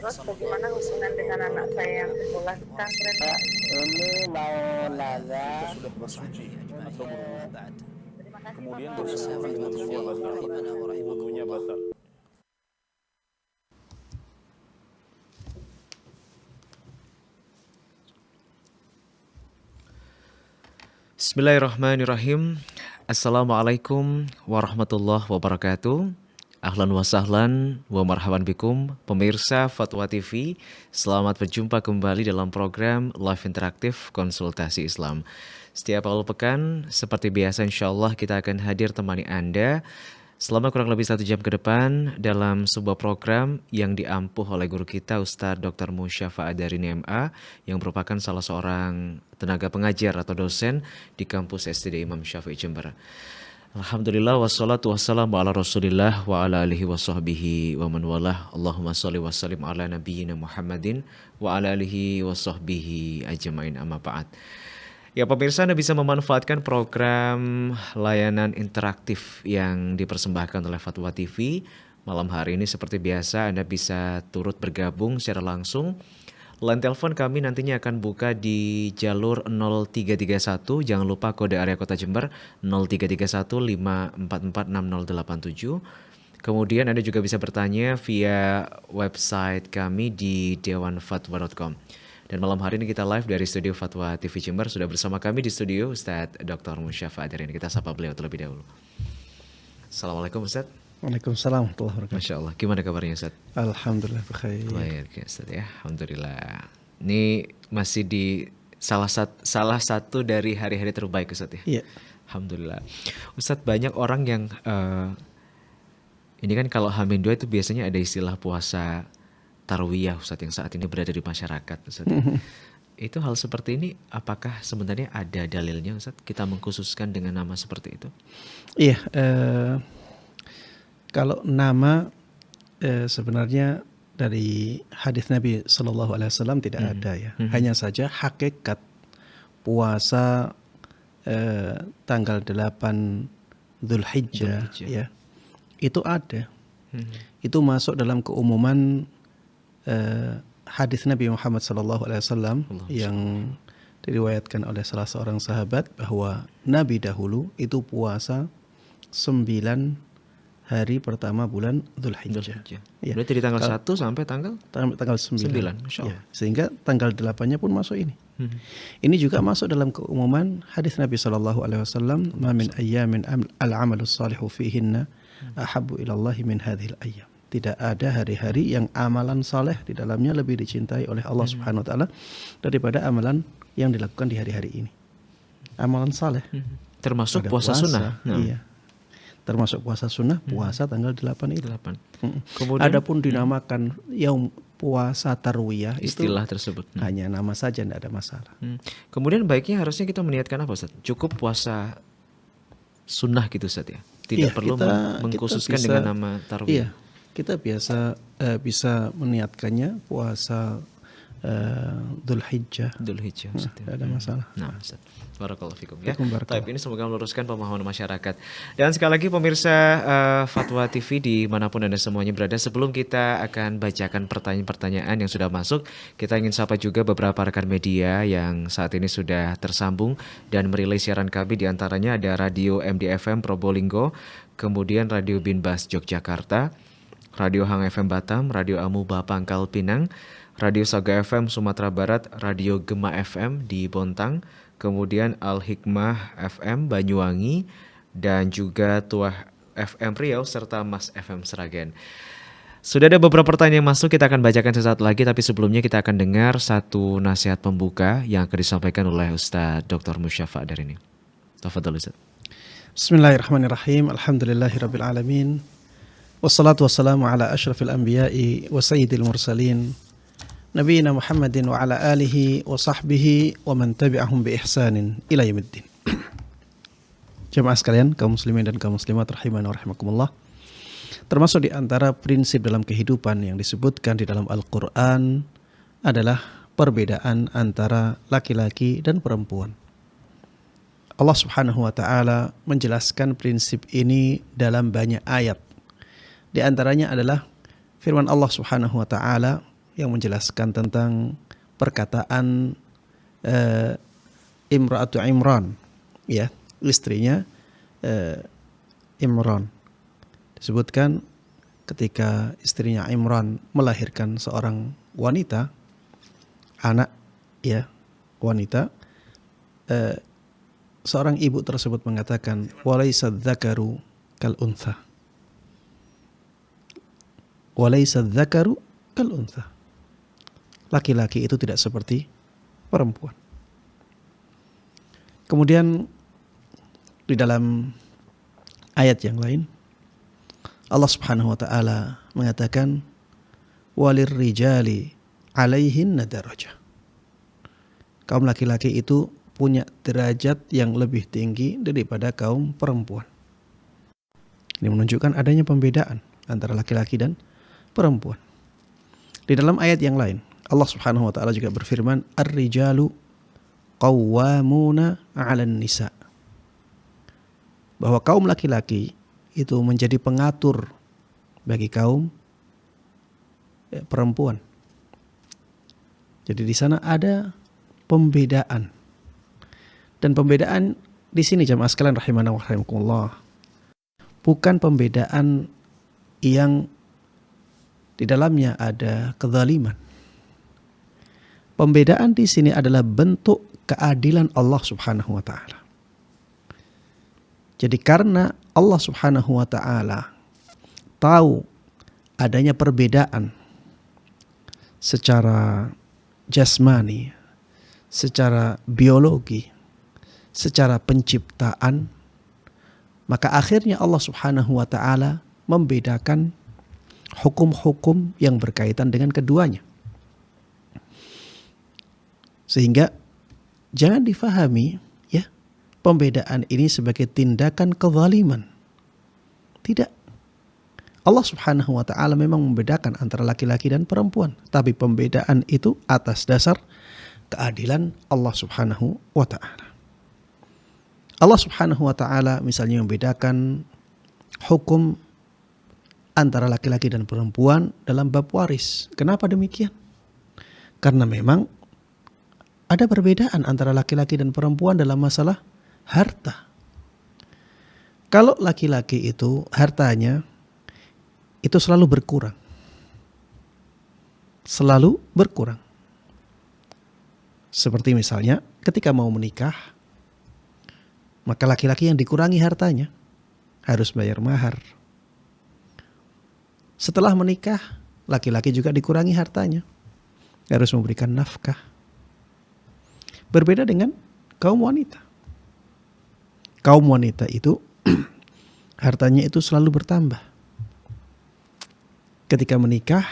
Terus bagaimana hubungan dengan anak saya yang sekolah di pesantren? Ini mau nanya Kita sudah bersuci atau berwudu. Terima kasih Kemudian Bapak. bersuci wudunya batal. Wudunya batal. Bismillahirrahmanirrahim. Assalamualaikum warahmatullahi wabarakatuh. Ahlan wa sahlan wa marhaban bikum pemirsa Fatwa TV. Selamat berjumpa kembali dalam program Live Interaktif Konsultasi Islam. Setiap awal pekan, seperti biasa insyaallah kita akan hadir temani Anda selama kurang lebih 1 jam ke depan dalam sebuah program yang diampuh oleh guru kita Ustadz Dr. Musyafa Adarini MA yang merupakan salah seorang tenaga pengajar atau dosen di kampus STD Imam Syafi'i Jember. Alhamdulillah wassalatu wassalamu ala rasulillah wa ala alihi wa sahbihi wa man walah. Allahumma salli wa sallim ala nabiyyina Muhammadin wa ala alihi wa sahbihi ajmain amma ba'd. Ya pemirsa, Anda bisa memanfaatkan program layanan interaktif yang dipersembahkan oleh Fatwa TV. Malam hari ini seperti biasa Anda bisa turut bergabung secara langsung. Line telepon kami nantinya akan buka di jalur 0331, jangan lupa kode area Kota Jember 0331 544 6087. Kemudian Anda juga bisa bertanya via website kami di dewanfatwa.com. Dan malam hari ini kita live dari studio Fatwa TV Jember. Sudah bersama kami di studio Ustadz Dr. Musyafa Adarini. Kita sapa beliau terlebih dahulu. Assalamualaikum Ustadz. Waalaikumsalam warahmatullahi wabarakatuh. Masya Allah, gimana kabarnya Ustadz? Alhamdulillah bkhair. Baik ya Ustadz ya, Alhamdulillah. Ini masih di salah satu dari hari-hari terbaik Ustadz ya? Iya. Alhamdulillah. Ustadz, banyak orang yang ini kan kalau H-2 itu biasanya ada istilah puasa Tarwiyah Ustadz yang saat ini berada di masyarakat Ustadz. Itu hal seperti ini apakah sebenarnya ada dalilnya Ustadz? Kita mengkhususkan dengan nama seperti itu? Iya, kalau nama sebenarnya dari hadis Nabi Shallallahu Alaihi Wasallam tidak ada ya. Hanya saja hakikat puasa tanggal 8 Dzulhijjah ya itu ada. Itu masuk dalam keumuman hadis Nabi Muhammad SAW yang diriwayatkan oleh salah seorang sahabat bahwa Nabi dahulu itu puasa 9 hari pertama bulan Dzulhijjah. Ya. Berarti dari tanggal 1 sampai tanggal 9. Masya Allah. Ya, sehingga tanggal 8-nya pun masuk ini. Ini juga masuk dalam keumuman hadis Nabi SAW, "Ma min ayyamin al-'amalu shalihu fihinna ahabbu ila Allah min hadhil ayyam." Tidak ada hari-hari yang amalan saleh di dalamnya lebih dicintai oleh Allah Subhanahu wa taala daripada amalan yang dilakukan di hari-hari ini. Amalan saleh. Termasuk Ada puasa sunnah. Iya. Termasuk puasa sunnah, puasa tanggal 8 itu. 8. Kemudian Adapun dinamakan yaum puasa tarwiyah istilah itu tersebut. hanya nama saja, tidak ada masalah. Kemudian baiknya harusnya kita meniatkan apa Ustaz? Cukup puasa sunnah gitu Ustaz ya? Tidak Iya, perlu mengkhususkan kita bisa, dengan nama tarwiyah. Iya, kita bisa meniatkannya puasa Dzulhijjah. Ustaz ya. Tidak ada masalah. Nah, Ustaz. Barakallahu fikum ya. Barakallahu. Taib ini semoga meluruskan pemahaman masyarakat. Dan sekali lagi pemirsa Fatwa TV dimanapun Anda semuanya berada, sebelum kita akan bacakan pertanyaan-pertanyaan yang sudah masuk, kita ingin sapa juga beberapa rekan media yang saat ini sudah tersambung dan merilis siaran kami. Di antaranya ada Radio MDFM Probolinggo, kemudian Radio Binbas Yogyakarta, Radio Hang FM Batam, Radio Amuba Pangkal Pinang, Radio Saga FM Sumatera Barat, Radio Gema FM di Bontang, kemudian Al Hikmah FM Banyuwangi, dan juga Tuah FM Riau, serta Mas FM Seragen. Sudah ada beberapa pertanyaan yang masuk, kita akan bacakan sesaat lagi, tapi sebelumnya kita akan dengar satu nasihat pembuka yang akan disampaikan oleh Ustadz Dr. Musyafa Adarini. Tafadhol Ustadz. Bismillahirrahmanirrahim. Alhamdulillahirabbil alamin. Wassalatu wassalamu ala asyrafil anbiya'i wa sayyidil mursalin. Nabiyina Muhammadin wa ala alihi wa sahbihi wa man tabi'ahum bi ihsanin ila yaumiddin. Jemaah sekalian, kaum muslimin dan kaum muslimat rahimani wa rahimakumullah. Termasuk di antara prinsip dalam kehidupan yang disebutkan di dalam Al-Qur'an adalah perbedaan antara laki-laki dan perempuan. Allah Subhanahu wa taala menjelaskan prinsip ini dalam banyak ayat. Di antaranya adalah firman Allah Subhanahu wa taala yang menjelaskan tentang perkataan Imra'atu Imran, ya, istrinya Imran. Disebutkan ketika istrinya Imran melahirkan seorang wanita, anak, ya, wanita, seorang ibu tersebut mengatakan, walaysa dzakaru kal untha. Walaysa dzakaru kal untha. Laki-laki itu tidak seperti perempuan. Kemudian di dalam ayat yang lain Allah Subhanahu wa taala mengatakan walir rijali alaihinna darajah. Kaum laki-laki itu punya derajat yang lebih tinggi daripada kaum perempuan. Ini menunjukkan adanya pembedaan antara laki-laki dan perempuan. Di dalam ayat yang lain Allah Subhanahu wa taala juga berfirman, ar-rijalu qawwamuna 'alan nisa. Bahwa kaum laki-laki itu menjadi pengatur bagi kaum perempuan. Jadi di sana ada pembedaan. Dan pembedaan di sini jamaah sekalian rahimana wa rahimakumullah, bukan pembedaan yang di dalamnya ada kezaliman. Pembedaan di sini adalah bentuk keadilan Allah Subhanahu wa taala. Jadi karena Allah Subhanahu wa taala tahu adanya perbedaan secara jasmani, secara biologi, secara penciptaan, maka akhirnya Allah Subhanahu wa taala membedakan hukum-hukum yang berkaitan dengan keduanya. Sehingga jangan difahami ya pembedaan ini sebagai tindakan kezaliman. Tidak. Allah Subhanahu wa taala memang membedakan antara laki-laki dan perempuan, tapi pembedaan itu atas dasar keadilan Allah Subhanahu wa taala. Allah Subhanahu wa taala misalnya membedakan hukum antara laki-laki dan perempuan dalam bab waris. Kenapa demikian? Karena memang ada perbedaan antara laki-laki dan perempuan dalam masalah harta. Kalau laki-laki itu hartanya itu selalu berkurang. Selalu berkurang. Seperti misalnya ketika mau menikah, maka laki-laki yang dikurangi hartanya harus bayar mahar. Setelah menikah, laki-laki juga dikurangi hartanya, harus memberikan nafkah. Berbeda dengan kaum wanita. Kaum wanita itu hartanya itu selalu bertambah. Ketika menikah,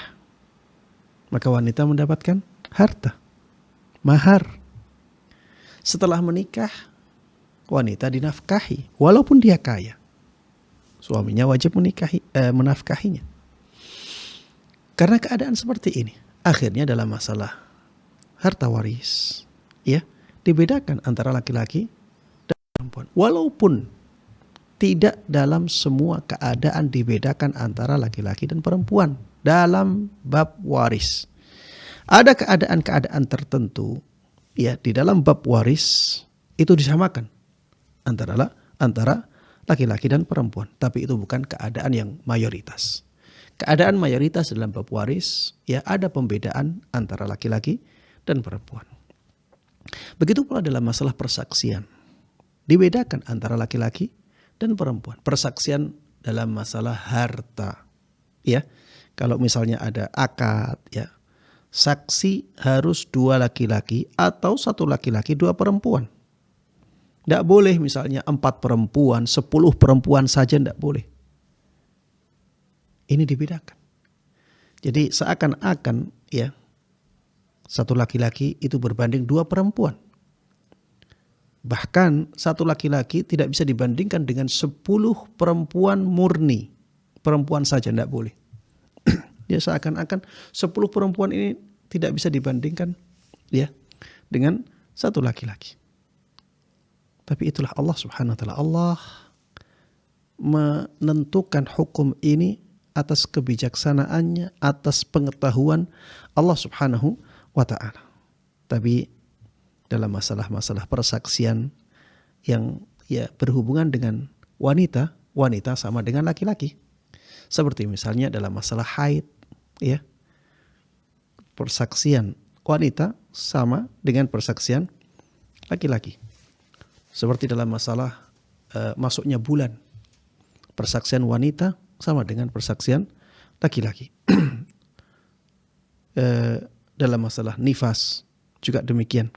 maka wanita mendapatkan harta, mahar. Setelah menikah, wanita dinafkahi walaupun dia kaya. Suaminya wajib menafkahinya. Karena keadaan seperti ini, akhirnya dalam masalah harta waris, ya, dibedakan antara laki-laki dan perempuan. Walaupun tidak dalam semua keadaan dibedakan antara laki-laki dan perempuan dalam bab waris. Ada keadaan-keadaan tertentu, ya, di dalam bab waris itu disamakan antara laki-laki dan perempuan, tapi itu bukan keadaan yang mayoritas. Keadaan mayoritas dalam bab waris, ya, ada pembedaan antara laki-laki dan perempuan. Begitu pula dalam masalah persaksian, dibedakan antara laki-laki dan perempuan. Persaksian dalam masalah harta, ya, kalau misalnya ada akad, ya, saksi harus 2 laki-laki atau 1 laki-laki 2 perempuan. Tidak boleh misalnya 4 perempuan, 10 perempuan saja tidak boleh. Ini dibedakan. Jadi seakan-akan, ya, 1 laki-laki itu berbanding 2 perempuan. Bahkan 1 laki-laki tidak bisa dibandingkan dengan 10 perempuan murni. Perempuan saja tidak boleh. Ya, seakan-akan 10 perempuan ini tidak bisa dibandingkan, ya, dengan 1 laki-laki. Tapi itulah Allah Subhanahu wa taala. Allah menentukan hukum ini atas kebijaksanaannya, atas pengetahuan Allah Subhanahu wa ta'ala. Tapi dalam masalah-masalah persaksian yang berhubungan dengan wanita, wanita sama dengan laki-laki. Seperti misalnya dalam masalah haid, ya. Persaksian wanita sama dengan persaksian laki-laki. Seperti dalam masalah masuknya bulan, persaksian wanita sama dengan persaksian laki-laki. Dalam masalah nifas juga demikian.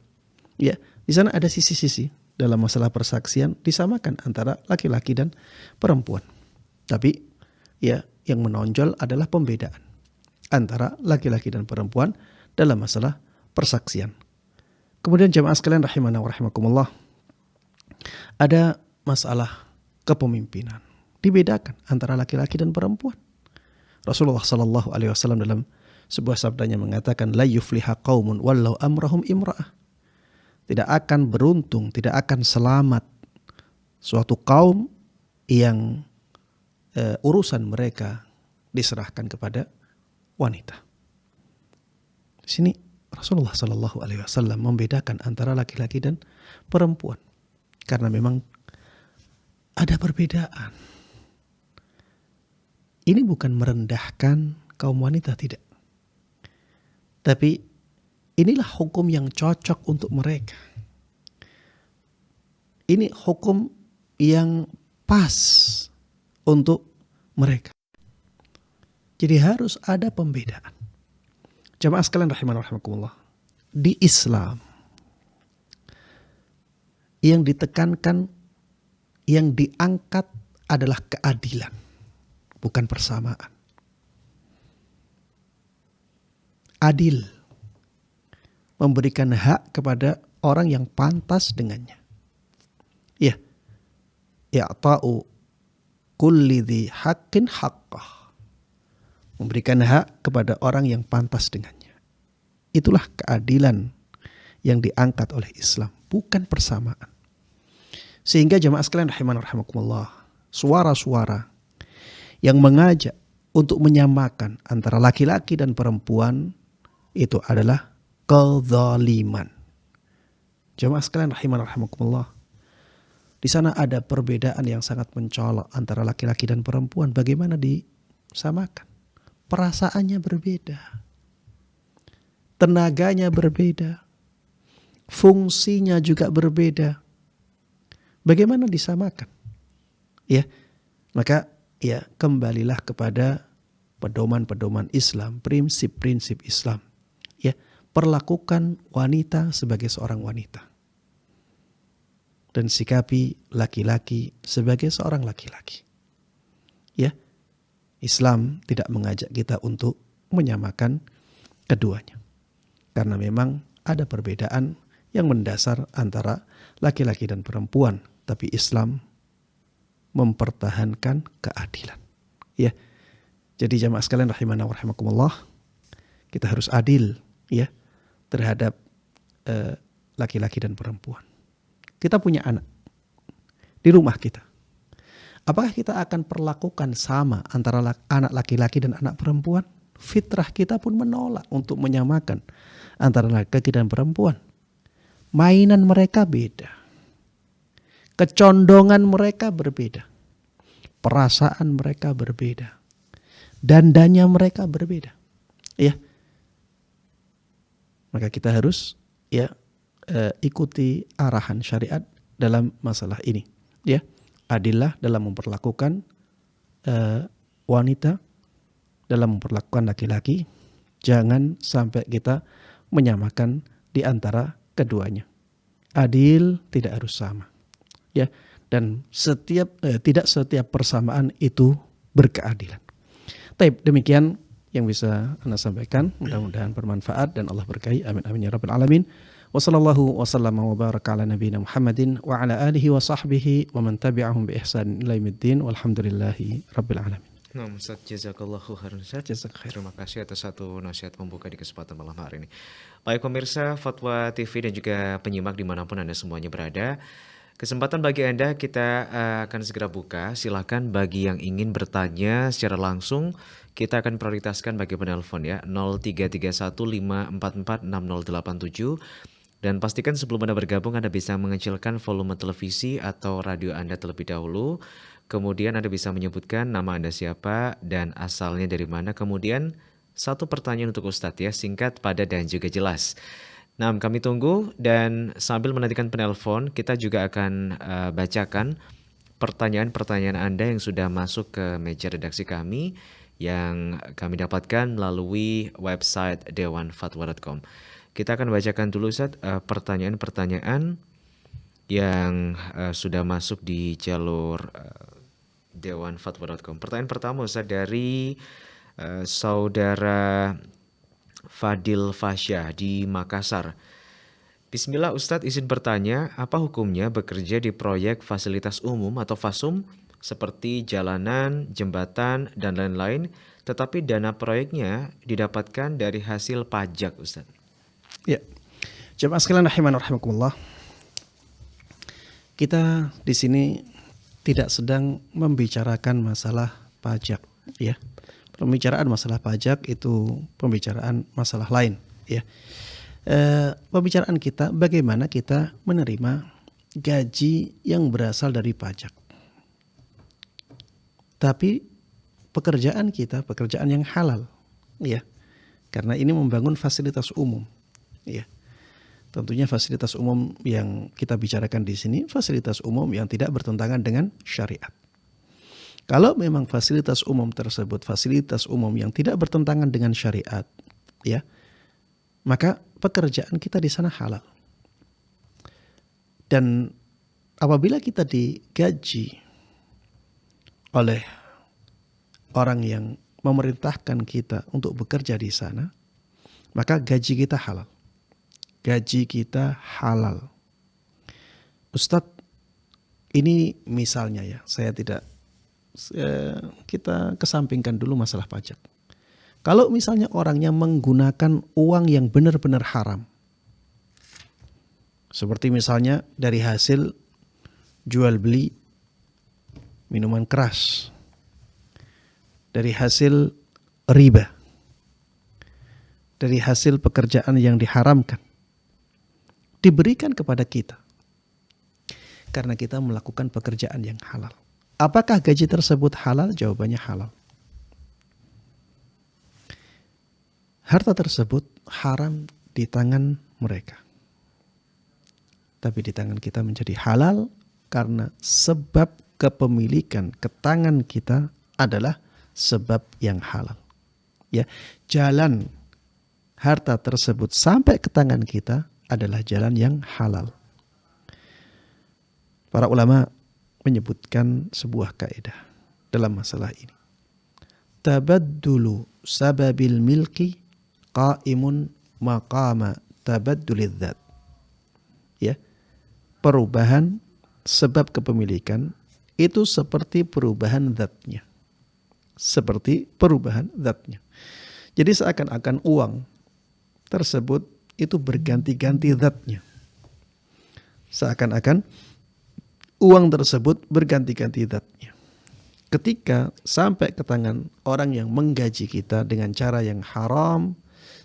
Ya, di sana ada sisi-sisi dalam masalah persaksian disamakan antara laki-laki dan perempuan. Tapi ya, yang menonjol adalah pembedaan antara laki-laki dan perempuan dalam masalah persaksian. Kemudian jamaah sekalian rahimana wa rahimakumullah, ada masalah kepemimpinan. Dibedakan antara laki-laki dan perempuan. Rasulullah sallallahu alaihi wasallam dalam sebuah sabdanya mengatakan, la yufliha qaumun wallau amrahum imra'ah. Tidak akan beruntung, tidak akan selamat suatu kaum yang urusan mereka diserahkan kepada wanita. Di sini Rasulullah sallallahu alaihi wasallam membedakan antara laki-laki dan perempuan karena memang ada perbedaan. Ini bukan merendahkan kaum wanita, tidak. Tapi inilah hukum yang cocok untuk mereka. Ini hukum yang pas untuk mereka. Jadi harus ada pembedaan. Jamaah sekalian rahimana rahimakumullah. Di Islam yang ditekankan, yang diangkat adalah keadilan, bukan persamaan. Adil, memberikan hak kepada orang yang pantas dengannya. Ya, ya'ta'u kulli dhi haqqin haqqah. Memberikan hak kepada orang yang pantas dengannya. Itulah keadilan yang diangkat oleh Islam, bukan persamaan. Sehingga jamaah sekalian rahimana rahimakumullah, suara-suara yang mengajak untuk menyamakan antara laki-laki dan perempuan itu adalah kezaliman. Jamaah sekalian rahimana rahimakumullah, di sana ada perbedaan yang sangat mencolok antara laki-laki dan perempuan. Bagaimana disamakan? Perasaannya berbeda, tenaganya berbeda, fungsinya juga berbeda. Bagaimana disamakan? Ya, maka ya kembalilah kepada pedoman-pedoman Islam, prinsip-prinsip Islam. Ya, perlakukan wanita sebagai seorang wanita dan sikapi laki-laki sebagai seorang laki-laki. Ya, Islam tidak mengajak kita untuk menyamakan keduanya, karena memang ada perbedaan yang mendasar antara laki-laki dan perempuan, tapi Islam mempertahankan keadilan. Ya, jadi jamaah sekalian rahimana wa rahimakumullah, kita harus adil ya terhadap laki-laki dan perempuan. Kita punya anak di rumah kita. Apakah kita akan perlakukan sama antara anak laki-laki dan anak perempuan? Fitrah kita pun menolak untuk menyamakan antara laki-laki dan perempuan. Mainan mereka beda. Kecondongan mereka berbeda. Perasaan mereka berbeda. Dandanya mereka berbeda. Ya. Maka kita harus ikuti arahan syariat dalam masalah ini. Ya, adillah dalam memperlakukan wanita, dalam memperlakukan laki-laki. Jangan sampai kita menyamakan di antara keduanya. Adil tidak harus sama. Ya, dan tidak setiap persamaan itu berkeadilan. Baik, demikian yang bisa Anda sampaikan, mudah-mudahan bermanfaat dan Allah berkahi. Amin amin ya rabbal alamin. Wa sallallahu wa sallama wa baraka ala nabiyyina Muhammadin wa ala alihi wa sahbihi wa man tabi'ahum bi ihsan ila yaumiddin walhamdulillahi rabbil alamin. Nah, Ustaz, jazakallahu khairan Ustaz. Terima kasih atas satu nasihat membuka di kesempatan malam hari ini. Baik pemirsa Fatwa TV dan juga penyimak dimanapun Anda semuanya berada, Kesempatan bagi Anda kita akan segera buka. Silakan bagi yang ingin bertanya secara langsung, kita akan prioritaskan bagi penelpon ya 033154460087. Dan pastikan sebelum Anda bergabung Anda bisa mengecilkan volume televisi atau radio Anda terlebih dahulu. Kemudian Anda bisa menyebutkan nama Anda siapa dan asalnya dari mana. Kemudian satu pertanyaan untuk Ustadz ya, singkat, padat dan juga jelas. Nah, kami tunggu dan sambil menantikan penelpon kita juga akan bacakan pertanyaan-pertanyaan Anda yang sudah masuk ke meja redaksi kami yang kami dapatkan melalui website dewanfatwa.com. Kita akan bacakan dulu Ustaz pertanyaan-pertanyaan yang sudah masuk di jalur dewanfatwa.com. Pertanyaan pertama Ustaz dari saudara Fadil Fasya di Makassar. Bismillah Ustadz, izin bertanya, apa hukumnya bekerja di proyek fasilitas umum atau FASUM seperti jalanan, jembatan, dan lain-lain, tetapi dana proyeknya didapatkan dari hasil pajak Ustadz? Ya, jemaah sekalian rahiman rahimakumullah. Kita di sini tidak sedang membicarakan masalah pajak, ya. Pembicaraan masalah pajak itu pembicaraan masalah lain, ya. Pembicaraan kita bagaimana kita menerima gaji yang berasal dari pajak. Tapi pekerjaan kita pekerjaan yang halal, ya. Karena ini membangun fasilitas umum. Ya, tentunya fasilitas umum yang kita bicarakan di sini fasilitas umum yang tidak bertentangan dengan syariat. Kalau memang fasilitas umum tersebut fasilitas umum yang tidak bertentangan dengan syariat, ya, maka pekerjaan kita di sana halal. Dan apabila kita digaji oleh orang yang memerintahkan kita untuk bekerja di sana, maka gaji kita halal. Gaji kita halal. Ustadz, ini misalnya ya, kita kesampingkan dulu masalah pajak. Kalau misalnya orangnya menggunakan uang yang benar-benar haram, seperti misalnya dari hasil jual beli minuman keras, dari hasil riba, dari hasil pekerjaan yang diharamkan, diberikan kepada kita karena kita melakukan pekerjaan yang halal. Apakah gaji tersebut halal? Jawabannya halal. Harta tersebut haram di tangan mereka, tapi di tangan kita menjadi halal karena sebab kepemilikan ke tangan kita adalah sebab yang halal. Ya, jalan harta tersebut sampai ke tangan kita adalah jalan yang halal. Para ulama menyebutkan sebuah kaidah dalam masalah ini. Tabaddulu sababil milki qaimun maqama tabaddulidz dzat. Ya. Perubahan sebab kepemilikan itu seperti perubahan zatnya. Seperti perubahan zatnya. Jadi seakan-akan uang tersebut itu berganti-ganti zatnya. Seakan-akan uang tersebut berganti-ganti zatnya. Ketika sampai ke tangan orang yang menggaji kita dengan cara yang haram,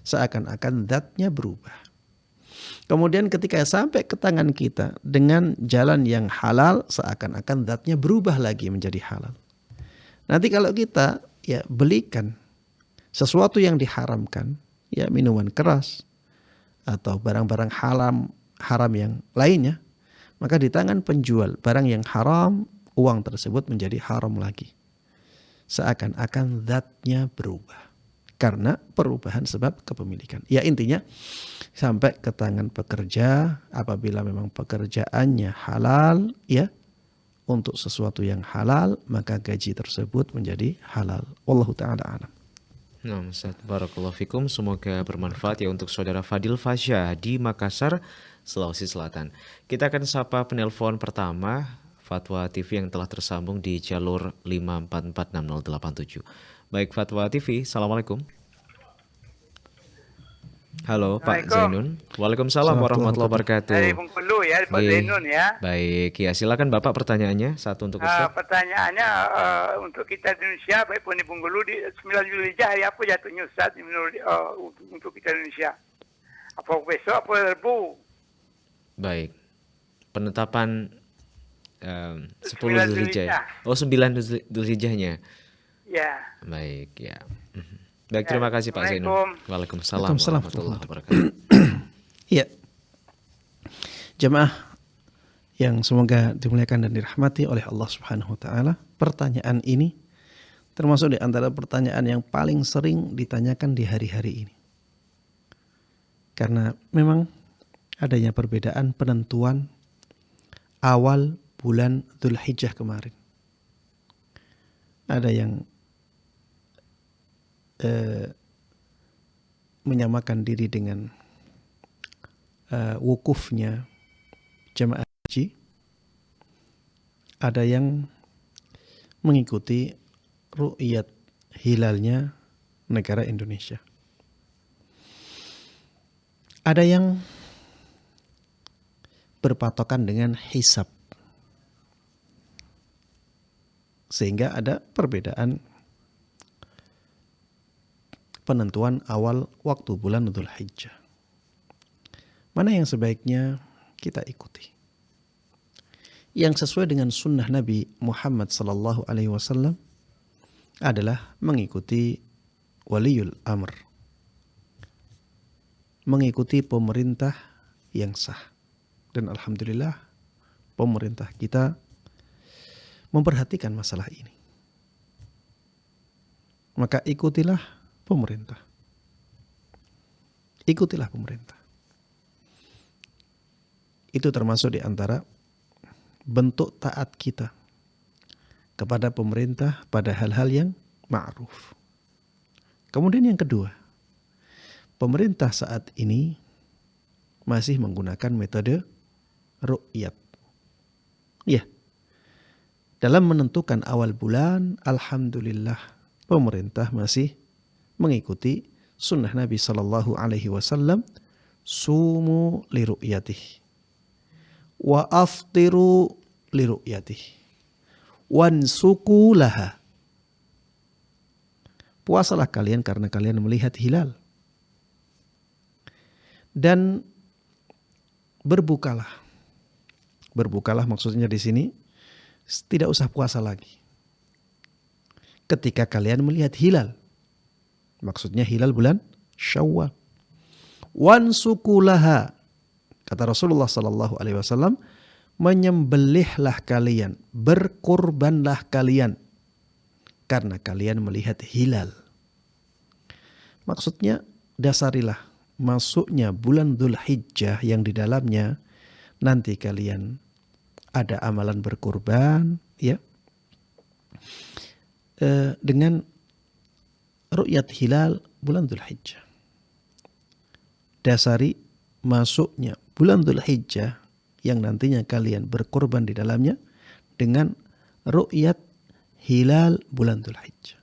seakan-akan zatnya berubah. Kemudian ketika sampai ke tangan kita dengan jalan yang halal, seakan-akan zatnya berubah lagi menjadi halal. Nanti kalau kita ya belikan sesuatu yang diharamkan, ya minuman keras, atau barang-barang haram yang lainnya, maka di tangan penjual barang yang haram, uang tersebut menjadi haram lagi. Seakan-akan zatnya berubah karena perubahan sebab kepemilikan. Ya intinya sampai ke tangan pekerja, apabila memang pekerjaannya halal, ya untuk sesuatu yang halal, maka gaji tersebut menjadi halal. Wallahu ta'ala alam. Nah, Ustaz, barakallahu fikum. Semoga bermanfaat ya untuk saudara Fadil Fasya di Makassar, Sulawesi Selatan. Kita akan sapa penelpon pertama Fatwa TV yang telah tersambung di jalur 5446087. Baik Fatwa TV, Assalamualaikum. Halo Pak Zainun. Waalaikumsalam warahmatullahi wabarakatuh. Bung Pelu ya di Pak Nggih. Zainun ya. Baik, ya silakan Bapak pertanyaannya satu untuk Ustaz. Pertanyaannya untuk kita di Indonesia, baik pun di Bengkulu di 9 Zulhijjah hari apa jatuhnya Ustaz untuk kita Indonesia? Apa besok apa Rabu? Baik. Penetapan 10 9 Zulhijjah. Oh, 9 Zulhijjahnya. Ya. Baik, ya. Baik, terima kasih Pak Zainul. Assalamualaikum. Waalaikumsalam Waalaikumsalam warahmatullahi wabarakatuh. Iya. Jemaah yang semoga dimuliakan dan dirahmati oleh Allah Subhanahu wa taala, pertanyaan ini termasuk di antara pertanyaan yang paling sering ditanyakan di hari-hari ini. Karena memang adanya perbedaan penentuan awal bulan Dzulhijjah kemarin. Ada yang menyamakan diri dengan wukufnya jemaah haji. Ada yang mengikuti ru'yat hilalnya negara Indonesia. Ada yang berpatokan dengan hisab. Sehingga ada perbedaan penentuan awal waktu bulan Dzulhijjah. Mana yang sebaiknya kita ikuti? Yang sesuai dengan sunnah Nabi Muhammad SAW adalah mengikuti waliul amr, mengikuti pemerintah yang sah. Dan alhamdulillah pemerintah kita memperhatikan masalah ini. Maka ikutilah pemerintah. Ikutilah pemerintah. Itu termasuk di antara bentuk taat kita kepada pemerintah pada hal-hal yang ma'ruf. Kemudian yang kedua, pemerintah saat ini masih menggunakan metode ru'yat. Ya, dalam menentukan awal bulan, alhamdulillah pemerintah masih mengikuti sunnah Nabi SAW, sumu li ru'yatih wa aftiru li ru'yatih wansuku laha. Puasalah kalian karena kalian melihat hilal, dan berbukalah. Berbukalah maksudnya di sini tidak usah puasa lagi ketika kalian melihat hilal. Maksudnya hilal bulan Syawal. Wansuku laha, kata Rasulullah SAW, menyembelihlah kalian, berkurbanlah kalian karena kalian melihat hilal. Maksudnya dasarilah masuknya bulan Dzulhijjah yang di dalamnya nanti kalian ada amalan berkurban, ya, dengan ru'yat hilal bulan Dzulhijjah. Dasari masuknya bulan Dzulhijjah yang nantinya kalian berkorban di dalamnya dengan ru'yat hilal bulan Dzulhijjah.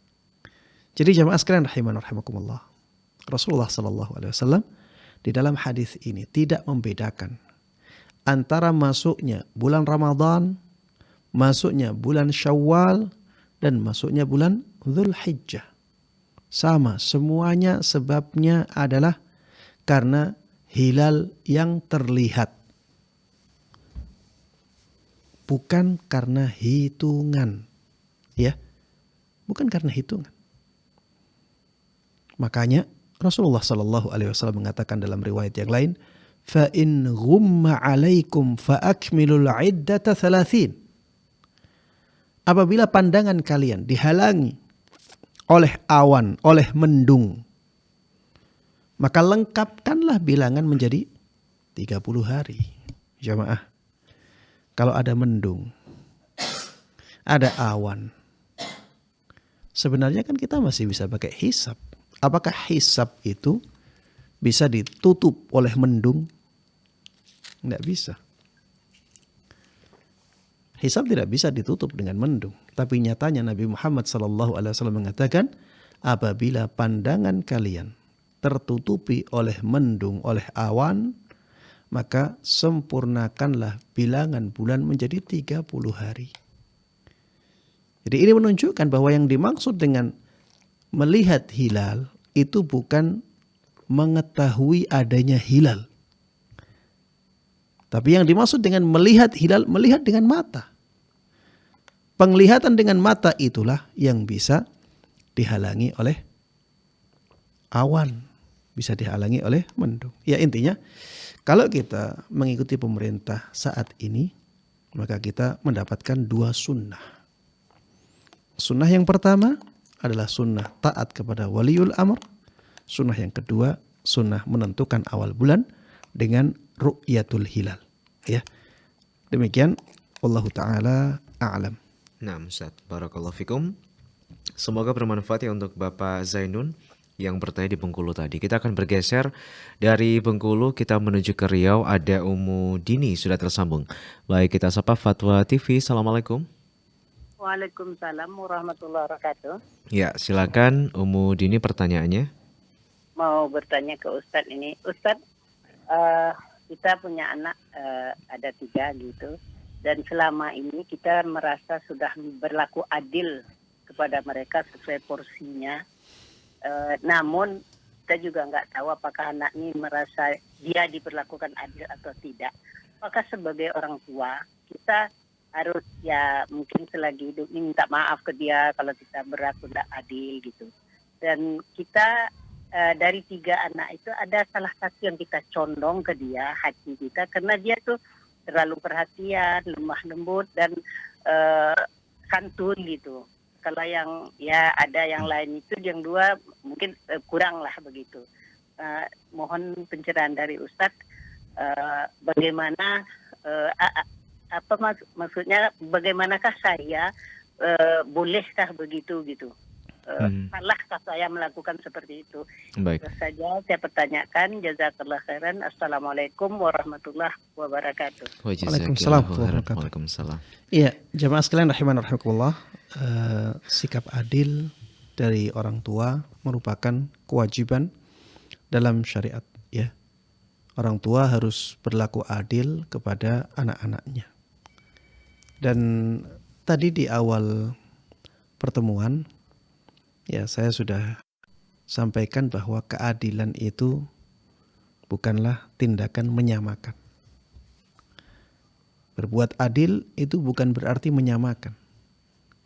Jadi jamaah sekalian rahiman rahimakumullah, Rasulullah SAW di dalam hadis ini tidak membedakan antara masuknya bulan Ramadan, masuknya bulan Syawal, dan masuknya bulan Dzulhijjah. Sama, semuanya sebabnya adalah karena hilal yang terlihat, bukan karena hitungan, ya, bukan karena hitungan. Makanya Rasulullah SAW mengatakan dalam riwayat yang lain, fa in ghumma 'alaikum fa akmilul 'iddata 30. Apabila pandangan kalian dihalangi oleh awan, oleh mendung, maka lengkapkanlah bilangan menjadi 30 hari. Jamaah, kalau ada mendung, ada awan, sebenarnya kan kita masih bisa pakai hisab. Apakah hisab itu bisa ditutup oleh mendung? Tidak bisa. Hisab tidak bisa ditutup dengan mendung. Tapi nyatanya Nabi Muhammad SAW mengatakan, apabila pandangan kalian tertutupi oleh mendung, oleh awan, maka sempurnakanlah bilangan bulan menjadi 30 hari. Jadi ini menunjukkan bahwa yang dimaksud dengan melihat hilal itu bukan mengetahui adanya hilal. Tapi yang dimaksud dengan melihat hilal, melihat dengan mata. Penglihatan dengan mata itulah yang bisa dihalangi oleh awan, bisa dihalangi oleh mendung. Ya intinya, kalau kita mengikuti pemerintah saat ini, maka kita mendapatkan 2 sunnah. Sunnah yang pertama adalah sunnah taat kepada waliul amr. Sunnah yang kedua, sunnah menentukan awal bulan dengan ru'yatul hilal. Ya, demikian. Wallahu ta'ala a'lam. Nah, Ustaz, barakallahu fikum. Semoga bermanfaat ya untuk Bapak Zainun yang bertanya di Bengkulu tadi. Kita akan bergeser dari Bengkulu, kita menuju ke Riau. Ada Ummu Dini sudah tersambung. Baik, kita sapa Fatwa TV. Assalamualaikum. Waalaikumsalam warahmatullahi wabarakatuh. Ya, silakan Ummu Dini pertanyaannya. Mau bertanya ke Ustadz ini. Ustadz, kita punya anak ada 3 gitu. Dan selama ini kita merasa sudah berlaku adil kepada mereka sesuai porsinya. Namun kita juga nggak tahu apakah anak ini merasa dia diperlakukan adil atau tidak. Maka sebagai orang tua kita harus ya mungkin selagi hidup ini minta maaf ke dia kalau kita berlaku tidak adil gitu. Dan kita dari 3 anak itu ada salah satu yang kita condong ke dia, hati kita, karena dia tuh terlalu perhatian, lemah lembut dan santun gitu. Kalau yang ya ada yang lain itu yang 2 mungkin kurang lah begitu. Mohon pencerahan dari Ustadz bagaimana maksudnya bagaimanakah saya bolehkah begitu gitu? Salahkah saya melakukan seperti itu? Baik. Terus saja saya pertanyakan. Jazakallah khairan. Assalamualaikum warahmatullahi wabarakatuh. Waalaikumsalam. Waalaikumsalam. Iya, jamaah sekalian rahiman rahimakumullah. Sikap adil dari orang tua merupakan kewajiban dalam syariat, ya. Orang tua harus berlaku adil kepada anak-anaknya. Dan tadi di awal pertemuan, ya, saya sudah sampaikan bahwa keadilan itu bukanlah tindakan menyamakan. Berbuat adil itu bukan berarti menyamakan.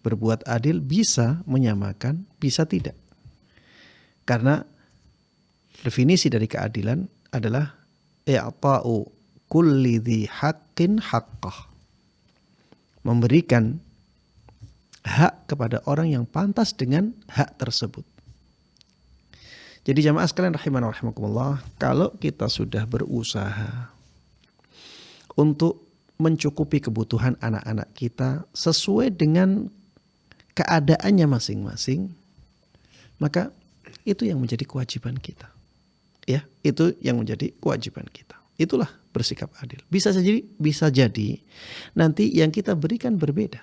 Berbuat adil bisa menyamakan, bisa tidak. Karena definisi dari keadilan adalah i'ta'u kulli dhi haqqin haqqah. Memberikan hak kepada orang yang pantas dengan hak tersebut. Jadi jamaah sekalian rahiman rahimakumullah, kalau kita sudah berusaha untuk mencukupi kebutuhan anak-anak kita sesuai dengan keadaannya masing-masing, maka itu yang menjadi kewajiban kita. Ya, itu yang menjadi kewajiban kita. Itulah bersikap adil. Bisa jadi nanti yang kita berikan berbeda.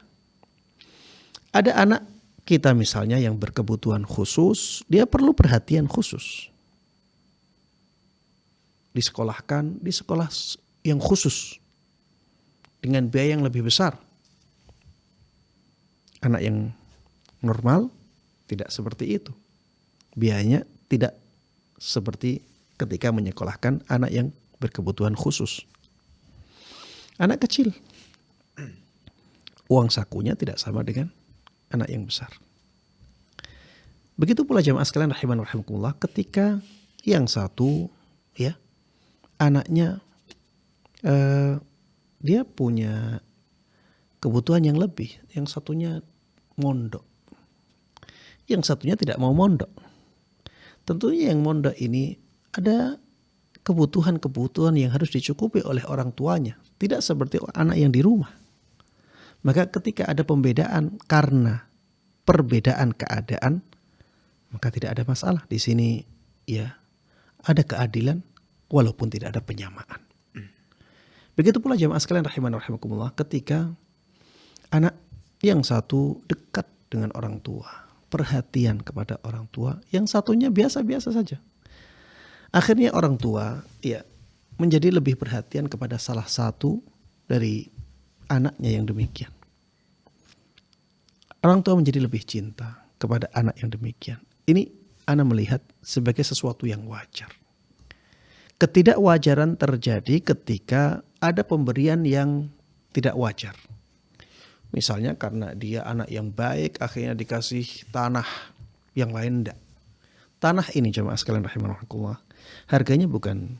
Ada anak kita misalnya yang berkebutuhan khusus, dia perlu perhatian khusus. Disekolahkan di sekolah yang khusus dengan biaya yang lebih besar. Anak yang normal tidak seperti itu. Biayanya tidak seperti ketika menyekolahkan anak yang berkebutuhan khusus. Anak kecil, uang sakunya tidak sama dengan anak yang besar. Begitu pula jamaah sekalian rahiman rahimakumullah, ketika yang satu ya anaknya dia punya kebutuhan yang lebih, yang satunya mondok, yang satunya tidak mau mondok. Tentunya yang mondok ini ada kebutuhan-kebutuhan yang harus dicukupi oleh orang tuanya, tidak seperti anak yang di rumah. Maka ketika ada pembedaan karena perbedaan keadaan, maka tidak ada masalah. Di sini ya ada keadilan walaupun tidak ada penyamaan. Begitu pula jamaah sekalian rahiman rahimakumullah, ketika anak yang satu dekat dengan orang tua, perhatian kepada orang tua, yang satunya biasa-biasa saja. Akhirnya orang tua ya menjadi lebih perhatian kepada salah satu dari anaknya yang demikian. Orang tua menjadi lebih cinta kepada anak yang demikian. Ini ana melihat sebagai sesuatu yang wajar. Ketidakwajaran terjadi ketika ada pemberian yang tidak wajar. Misalnya karena dia anak yang baik, akhirnya dikasih tanah, yang lain enggak. Tanah ini jemaah sekalian rahimakumullah, harganya bukan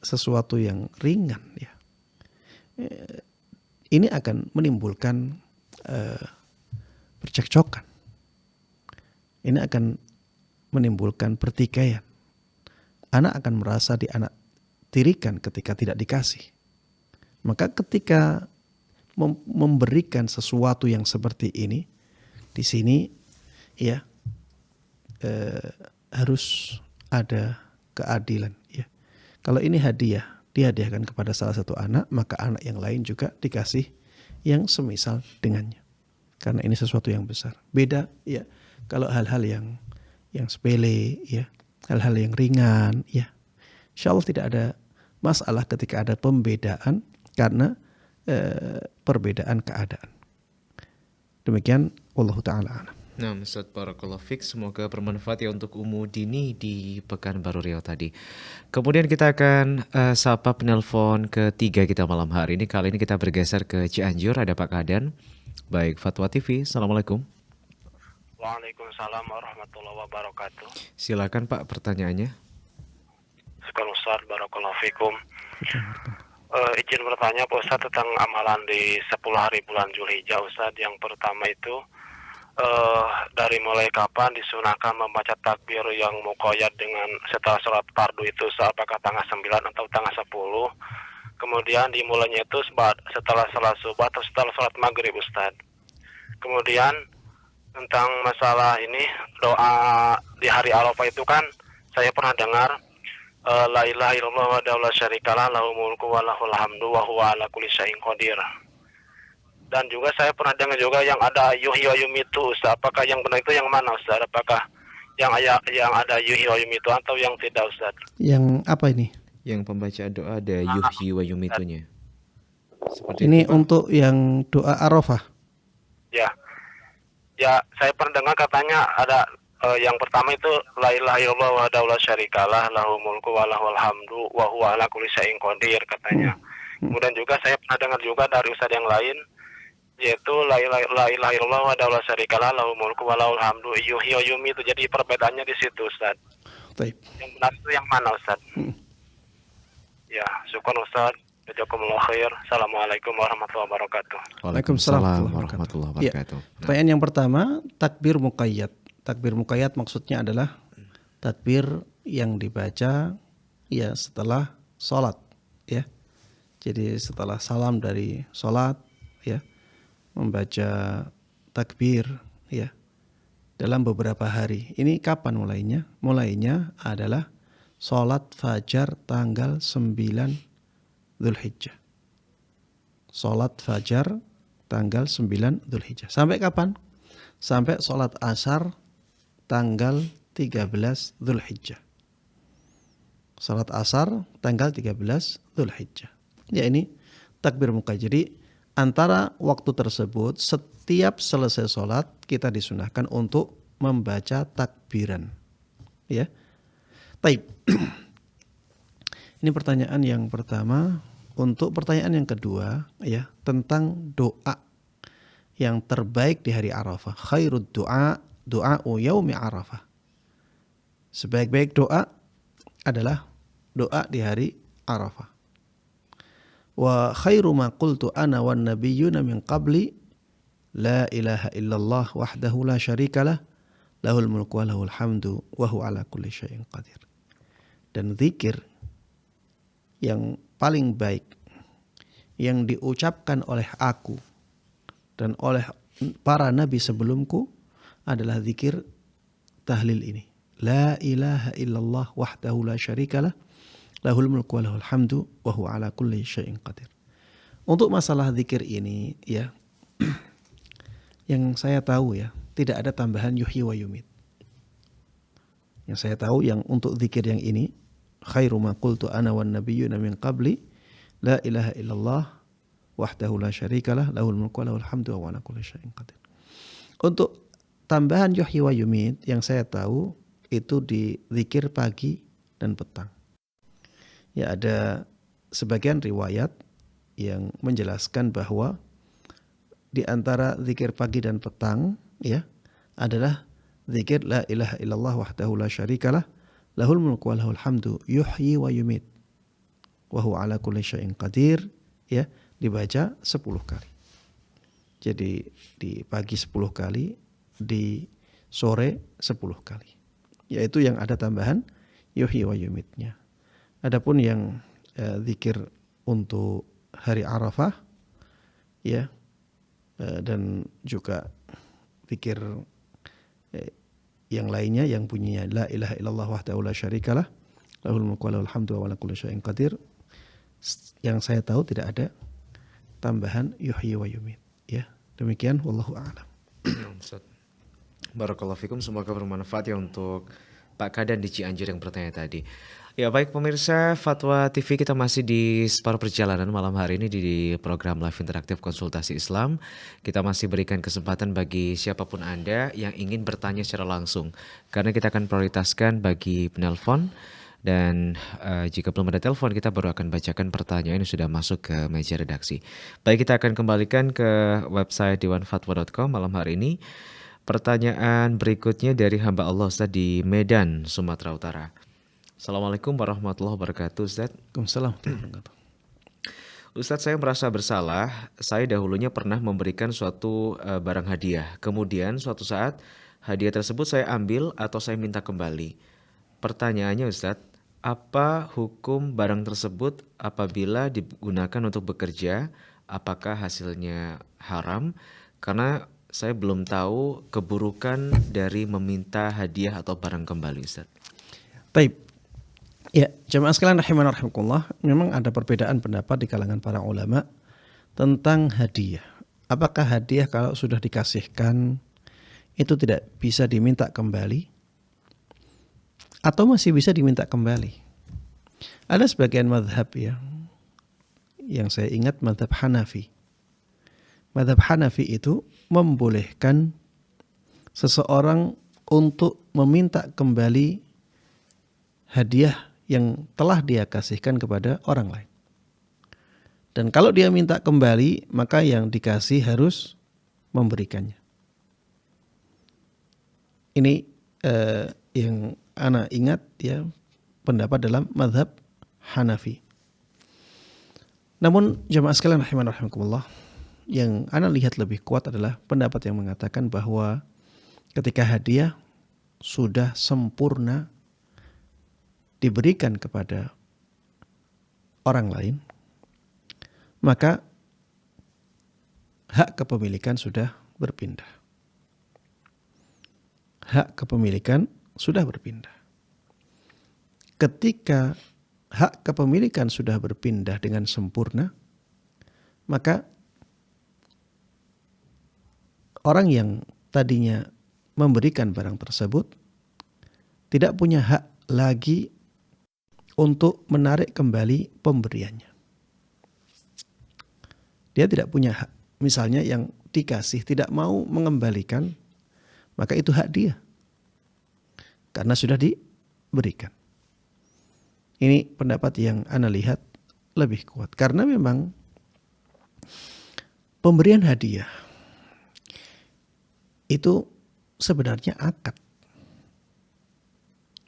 sesuatu yang ringan ya. Ini akan menimbulkan percekcokan. Ini akan menimbulkan pertikaian. Anak akan merasa dianak tirikan ketika tidak dikasih. Maka ketika memberikan sesuatu yang seperti ini, di sini ya harus ada keadilan. Ya. Kalau ini hadiah, dihadiahkan kepada salah satu anak, maka anak yang lain juga dikasih yang semisal dengannya. Karena ini sesuatu yang besar. Beda ya kalau hal-hal yang sepele ya. Hal-hal yang ringan, ya, insya Allah tidak ada masalah ketika ada pembedaan karena perbedaan keadaan. Demikian, wallahu ta'ala a'lam. Nah, Ustaz Barakallahu Fik, semoga bermanfaat ya untuk Umu Dini di Pekanbaru Riau tadi. Kemudian kita akan sapa penelpon ketiga kita malam hari ini. Kali ini kita bergeser ke Cianjur, ada Pak Kadan. Baik, Fatwa TV, Assalamualaikum. Waalaikumsalam warahmatullahi wabarakatuh. Silakan Pak pertanyaannya. Sekarang Ustaz, barakallahu fikum. Izin bertanya Pak Ustaz tentang amalan di 10 hari bulan Zulhijjah Ustaz. Yang pertama itu dari mulai kapan disunahkan membaca takbir yang muqayyad dengan setelah sholat fardu itu Ustaz, apakah tanggal 9 atau tanggal 10? Kemudian dimulainya itu setelah sholat subuh atau setelah sholat maghrib Ustaz. Kemudian tentang masalah ini doa di hari Arafah itu kan saya pernah dengar la ilaha illallah wa la syarikalah lahul mulku wa lahul hamdu wa huwa ala kulli syai'in qadir. Dan juga saya pernah dengar juga yang ada yuhyi wa yumitu Ustaz. Apakah yang benar itu yang mana Ustaz? Apakah yang ada yuhyi wa yumitu atau yang tidak Ustaz? Yang apa ini? Yang pembacaan doa ada yuhyi wa yumitunya. Seperti ini itu, Pak. Untuk yang doa Arafah. Ya, saya pernah dengar katanya ada yang pertama itu la ilaha illallah wa la syarikalah lahul mulku wa lahul hamdu wa huwa ala kulli syai'in qadir katanya. Kemudian juga saya pernah dengar juga dari ustaz yang lain yaitu la ilaha illallah wa la syarikalah lahul mulku wa lahul hamdu yuhyi wa yumiitu. Jadi perbedaannya di situ Ustaz. Baik. Yang benar itu yang mana Ustaz? Ya, syukur Ustaz. Jazakumullah khair. Assalamualaikum warahmatullahi wabarakatuh. Waalaikumsalam warahmatullahi wabarakatuh. Ya, pertanyaan yang pertama, takbir muqayyad. Takbir muqayyad maksudnya adalah takbir yang dibaca ya setelah sholat ya. Jadi setelah salam dari sholat ya, membaca takbir ya dalam beberapa hari. Ini kapan mulainya? Mulainya adalah sholat fajar tanggal 9 Dzulhijjah. Sholat fajar tanggal 9 Dzulhijjah. Sampai kapan? Sampai sholat asar tanggal 13 Dzulhijjah. Sholat asar tanggal 13 Dzulhijjah. Ya ini takbir muqayyad. Jadi antara waktu tersebut setiap selesai sholat kita disunahkan untuk membaca takbiran. Ya. Taib. Ini pertanyaan yang pertama. Untuk pertanyaan yang kedua ya tentang doa yang terbaik di hari Arafah. Khairud du'a du'a'u yaumi Arafah. Sebaik-baik doa adalah doa di hari Arafah. Wa khairu ma qultu ana wan nabiyyuna min qabli la ilaha illallah wahdahu la syarikalah lahul mulku wa lahul hamdu wa huwa ala kulli syai'in qadir. Dan zikir yang paling baik yang diucapkan oleh aku dan oleh para nabi sebelumku adalah zikir tahlil ini. La ilaha illallah wahdahu la syarikalah lahul mulku wa lahul hamdu wa huwa ala kulli syai'in qadir. Untuk masalah zikir ini ya yang saya tahu ya tidak ada tambahan yuhyi wa yumit. Yang saya tahu yang untuk zikir yang ini khairu ma qultu ana wan nabiyyuna min qabli la ilaha illallah wahdahu la syarikalah lahul mulku wa lahul hamdu wa ala kulli syai'in qadir. Untuk tambahan yuhyi wa yumit yang saya tahu itu di zikir pagi dan petang. Ya, ada sebagian riwayat yang menjelaskan bahwa di antara zikir pagi dan petang ya adalah zikir la ilaha illallah wahdahu la syarikalah lahul mulku wa lahul hamdu yuhyi wa yumit wa huwa ala kulli syai'in qadir, ya, dibaca 10 kali. Jadi di pagi 10 kali, di sore 10 kali. Yaitu yang ada tambahan yuhyi wa yumitnya. Adapun yang zikir untuk hari Arafah ya, dan juga zikir yang lainnya yang bunyinya la ilaha illallah wahdahu la syarikalah lahul mulku wa lahul hamdu wa ala kulli syai'in qadir, yang saya tahu tidak ada tambahan yuhyi wa yumit ya. Demikian wallahu a'lam. Barakallahu fikum, semoga bermanfaat ya untuk Pak Kadan di Cianjur yang bertanya tadi. Ya baik pemirsa Fatwa TV, kita masih di separuh perjalanan malam hari ini di program live interaktif konsultasi Islam. Kita masih berikan kesempatan bagi siapapun Anda yang ingin bertanya secara langsung, karena kita akan prioritaskan bagi penelpon. Dan jika belum ada telepon, kita baru akan bacakan pertanyaan yang sudah masuk ke meja redaksi. Baik, kita akan kembalikan ke website dewanfatwa.com malam hari ini. Pertanyaan berikutnya dari hamba Allah Ustaz di Medan, Sumatera Utara. Assalamualaikum warahmatullahi wabarakatuh Ustaz. Waalaikumsalam. Ustaz, saya merasa bersalah. Saya dahulunya pernah memberikan suatu barang hadiah. Kemudian suatu saat hadiah tersebut saya ambil atau saya minta kembali. Pertanyaannya Ustaz, apa hukum barang tersebut apabila digunakan untuk bekerja? Apakah hasilnya haram? Karena saya belum tahu keburukan dari meminta hadiah atau barang kembali Ustaz. Taib. Ya, jamaah sekalian rahimana rahimakumullah, memang ada perbedaan pendapat di kalangan para ulama tentang hadiah. Apakah hadiah kalau sudah dikasihkan itu tidak bisa diminta kembali atau masih bisa diminta kembali? Ada sebagian mazhab ya, yang saya ingat mazhab Hanafi. Mazhab Hanafi itu membolehkan seseorang untuk meminta kembali hadiah yang telah dia kasihkan kepada orang lain. Dan kalau dia minta kembali, maka yang dikasih harus memberikannya. Ini yang ana ingat ya, pendapat dalam mazhab Hanafi. Namun jamaah sekalian rahimana rahimakumullah, yang ana lihat lebih kuat adalah pendapat yang mengatakan bahwa ketika hadiah sudah sempurna diberikan kepada orang lain, maka hak kepemilikan sudah berpindah. Hak kepemilikan sudah berpindah. Ketika hak kepemilikan sudah berpindah dengan sempurna, maka orang yang tadinya memberikan barang tersebut tidak punya hak lagi untuk menarik kembali pemberiannya. Dia tidak punya hak. Misalnya yang dikasih tidak mau mengembalikan, maka itu hak dia. Karena sudah diberikan. Ini pendapat yang ana lihat lebih kuat. Karena memang pemberian hadiah itu sebenarnya akad.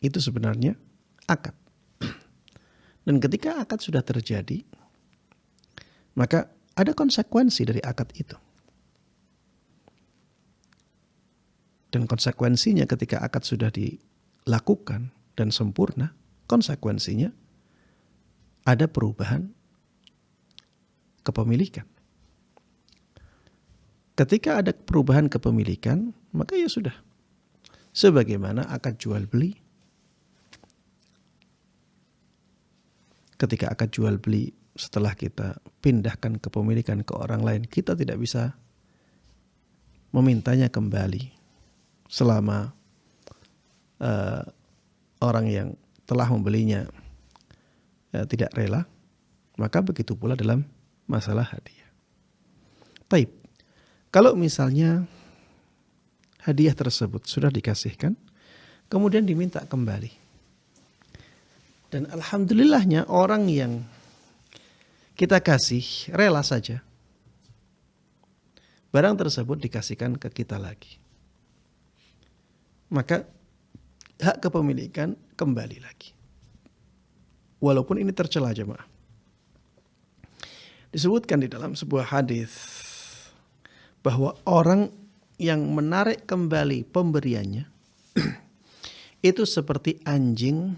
Itu sebenarnya akad. Dan ketika akad sudah terjadi, maka ada konsekuensi dari akad itu. Dan konsekuensinya ketika akad sudah dilakukan dan sempurna, konsekuensinya ada perubahan kepemilikan. Ketika ada perubahan kepemilikan, maka ya sudah. Sebagaimana akad jual beli. Ketika akad jual beli setelah kita pindahkan kepemilikan ke orang lain, kita tidak bisa memintanya kembali selama orang yang telah membelinya tidak rela, maka begitu pula dalam masalah hadiah. Taib. Kalau misalnya hadiah tersebut sudah dikasihkan, kemudian diminta kembali. Dan alhamdulillahnya orang yang kita kasih rela saja barang tersebut dikasihkan ke kita lagi. Maka hak kepemilikan kembali lagi. Walaupun ini tercela jemaah. Disebutkan di dalam sebuah hadis bahwa orang yang menarik kembali pemberiannya itu seperti anjing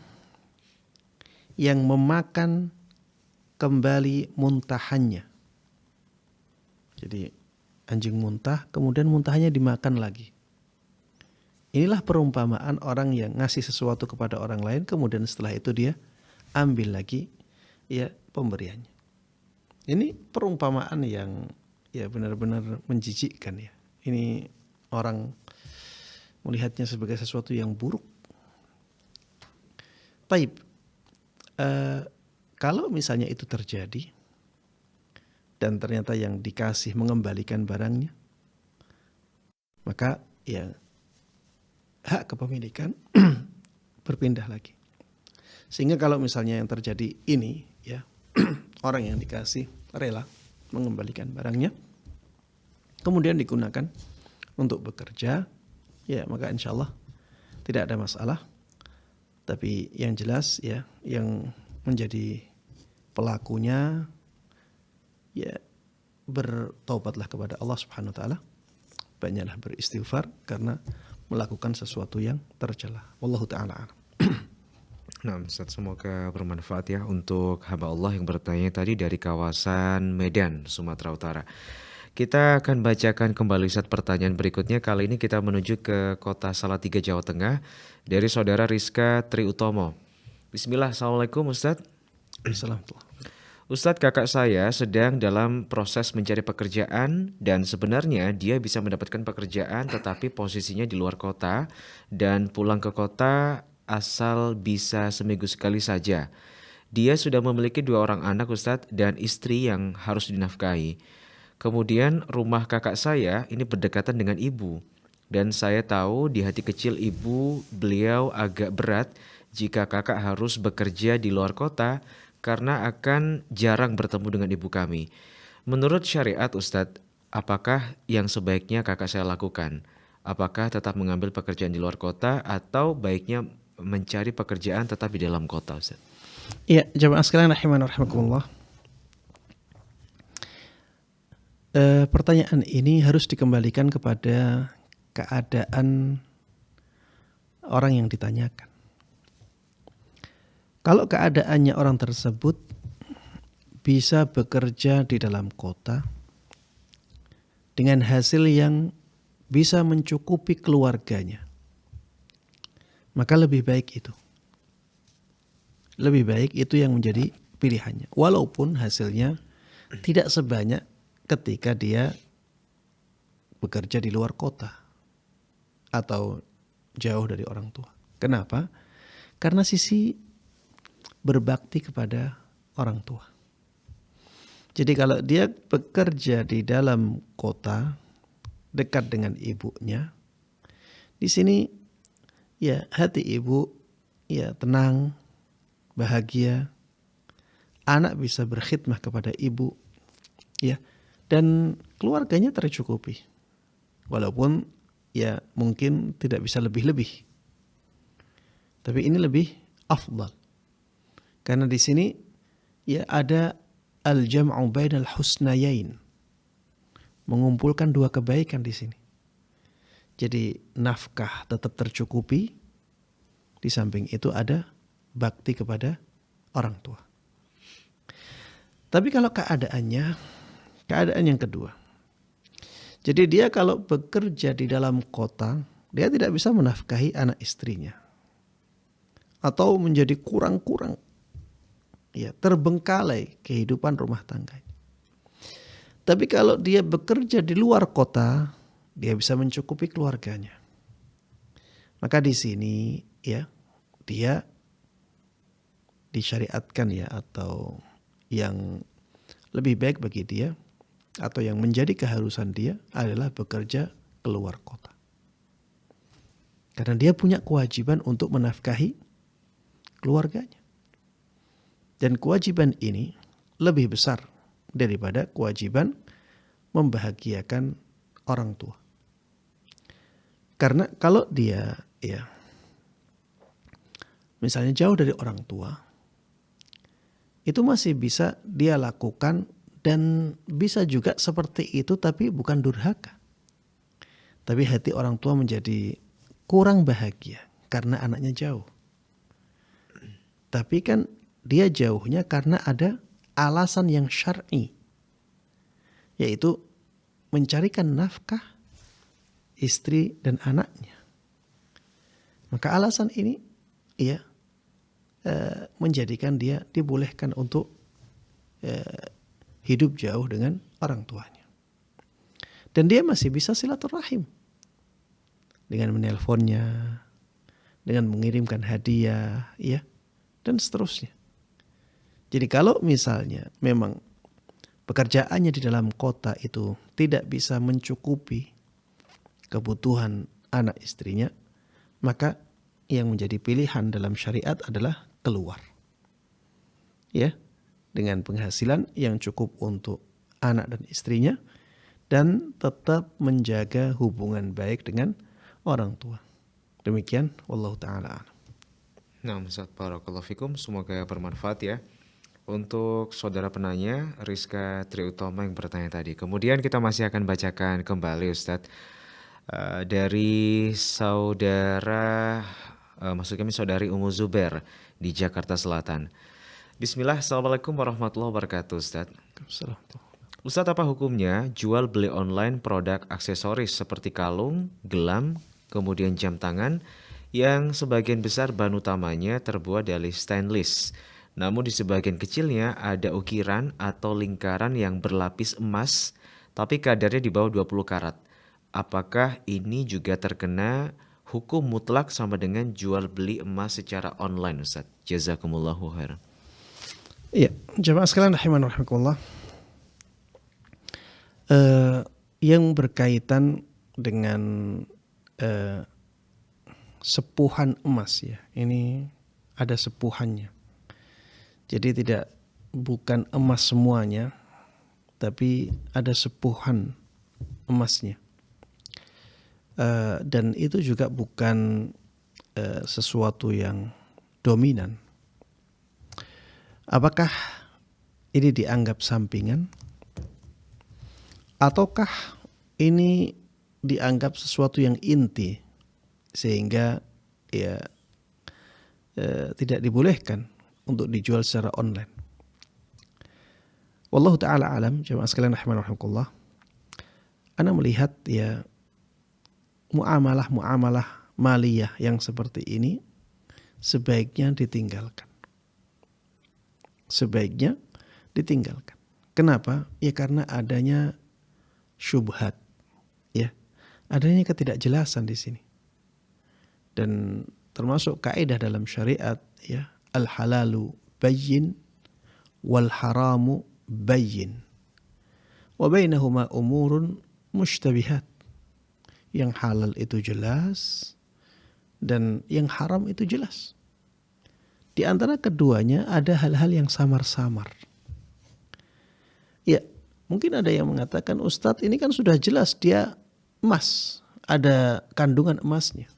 yang memakan kembali muntahannya. Jadi anjing muntah, kemudian muntahannya dimakan lagi. Inilah perumpamaan orang yang ngasih sesuatu kepada orang lain, kemudian setelah itu dia ambil lagi ya pemberiannya. Ini perumpamaan yang ya benar-benar menjijikkan ya. Ini orang melihatnya sebagai sesuatu yang buruk. Taib. Kalau misalnya itu terjadi dan ternyata yang dikasih mengembalikan barangnya, maka ya hak kepemilikan berpindah lagi. Sehingga kalau misalnya yang terjadi ini ya orang yang dikasih rela mengembalikan barangnya, kemudian digunakan untuk bekerja, ya maka insya Allah tidak ada masalah. Tapi yang jelas ya yang menjadi pelakunya ya bertaubatlah kepada Allah Subhanahu wa taala. Banyaklah beristighfar karena melakukan sesuatu yang tercela. Wallahu taala a'lam. Nah, Ustaz, semoga bermanfaat ya untuk hamba Allah yang bertanya tadi dari kawasan Medan, Sumatera Utara. Kita akan bacakan kembali Ustaz pertanyaan berikutnya. Kali ini kita menuju ke kota Salatiga, Jawa Tengah dari saudara Rizka Tri Utomo. Bismillah, Assalamualaikum Ustaz. Assalamualaikum. Ustadz, kakak saya sedang dalam proses mencari pekerjaan dan sebenarnya dia bisa mendapatkan pekerjaan tetapi posisinya di luar kota dan pulang ke kota asal bisa seminggu sekali saja. Dia sudah memiliki 2 orang anak Ustadz dan istri yang harus dinafkahi. Kemudian rumah kakak saya ini berdekatan dengan ibu dan saya tahu di hati kecil ibu beliau agak berat jika kakak harus bekerja di luar kota karena akan jarang bertemu dengan ibu kami. Menurut syariat Ustadz, apakah yang sebaiknya kakak saya lakukan? Apakah tetap mengambil pekerjaan di luar kota atau baiknya mencari pekerjaan tetap di dalam kota Ustadz? Iya, jamaah sekalian rahimakumullah. Pertanyaan ini harus dikembalikan kepada keadaan orang yang ditanyakan. Kalau keadaannya orang tersebut bisa bekerja di dalam kota dengan hasil yang bisa mencukupi keluarganya, maka lebih baik itu. Lebih baik itu yang menjadi pilihannya. Walaupun hasilnya tidak sebanyak ketika dia bekerja di luar kota atau jauh dari orang tua. Kenapa? Karena sisi berbakti kepada orang tua. Jadi kalau dia bekerja di dalam kota dekat dengan ibunya, di sini ya hati ibu ya tenang, bahagia, anak bisa berkhidmah kepada ibu, ya, dan keluarganya tercukupi. Walaupun ya mungkin tidak bisa lebih-lebih, tapi ini lebih afdal. Karena di sini ya ada al-jam'u bainal husnayain. Mengumpulkan 2 kebaikan di sini. Jadi nafkah tetap tercukupi. Di samping itu ada bakti kepada orang tua. Tapi kalau keadaan yang kedua. Jadi dia kalau bekerja di dalam kota, dia tidak bisa menafkahi anak istrinya. Atau menjadi kurang-kurang. Ya, terbengkalai kehidupan rumah tangga. Tapi kalau dia bekerja di luar kota, dia bisa mencukupi keluarganya. Maka di sini ya, dia disyariatkan ya, atau yang lebih baik bagi dia atau yang menjadi keharusan dia adalah bekerja keluar kota. Karena dia punya kewajiban untuk menafkahi keluarganya. Dan kewajiban ini lebih besar daripada kewajiban membahagiakan orang tua. Karena kalau dia misalnya jauh dari orang tua, itu masih bisa dia lakukan dan bisa juga seperti itu, tapi bukan durhaka. Tapi hati orang tua menjadi kurang bahagia karena anaknya jauh. Tapi kan dia jauhnya karena ada alasan yang syar'i, yaitu mencarikan nafkah istri dan anaknya. Maka alasan ini menjadikan dia dibolehkan untuk hidup jauh dengan orang tuanya. Dan dia masih bisa silaturahim dengan menelponnya, dengan mengirimkan hadiah, dan seterusnya. Jadi kalau misalnya memang pekerjaannya di dalam kota itu tidak bisa mencukupi kebutuhan anak istrinya, maka yang menjadi pilihan dalam syariat adalah keluar. Dengan penghasilan yang cukup untuk anak dan istrinya dan tetap menjaga hubungan baik dengan orang tua. Demikian, wallahu taala a'lam. Nah, Ustaz, barakallahu fikum, semoga bermanfaat ya. Untuk saudara penanya Rizka Triutama yang bertanya tadi. Kemudian kita masih akan bacakan kembali Ustadz dari saudara maksud kami saudari Umu Zuber di Jakarta Selatan. Bismillah, assalamualaikum warahmatullahi wabarakatuh Ustadz. Ustadz, apa hukumnya jual beli online produk aksesoris seperti kalung, gelam, kemudian jam tangan yang sebagian besar bahan utamanya terbuat dari stainless, namun di sebagian kecilnya ada ukiran atau lingkaran yang berlapis emas tapi kadarnya di bawah 20 karat. Apakah ini juga terkena hukum mutlak sama dengan jual beli emas secara online Ustaz? Jazakumullahu khairan. Iya, jamaah sekalian rahiman rahimakumullah. Yang berkaitan dengan sepuhan emas ya. Ini ada sepuhannya. Jadi bukan emas semuanya, tapi ada sepuhan emasnya. Dan itu juga bukan sesuatu yang dominan. Apakah ini dianggap sampingan? Ataukah ini dianggap sesuatu yang inti sehingga tidak dibolehkan untuk dijual secara online? Wallahu ta'ala alam, jemaah sekalian rahimakumullah. Ana melihat muamalah maliyah yang seperti ini sebaiknya ditinggalkan. Kenapa? Ya karena adanya syubhat, adanya ketidakjelasan di sini. Dan termasuk kaidah dalam syariat, al halalu bayyin wal haramu bayyin wa bainahuma umurun mushtabihat. Yang halal itu jelas dan yang haram itu jelas. Di antara keduanya ada hal-hal yang samar-samar. Ya, mungkin ada yang mengatakan, Ustadz ini kan sudah jelas dia emas, ada kandungan emasnya.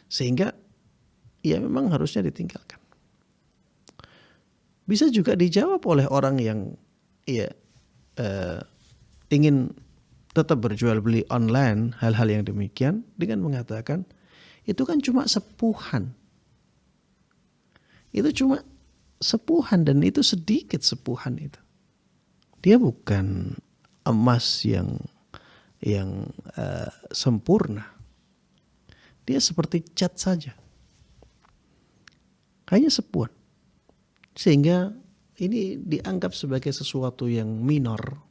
Sehingga ya memang harusnya ditinggalkan. Bisa juga dijawab oleh orang yang ingin tetap berjual beli online hal-hal yang demikian dengan mengatakan itu kan cuma sepuhan. Itu cuma sepuhan dan itu sedikit sepuhan itu. Dia bukan emas yang sempurna. Dia seperti cat saja. Hanya sepuhan. Sehingga ini dianggap sebagai sesuatu yang minor.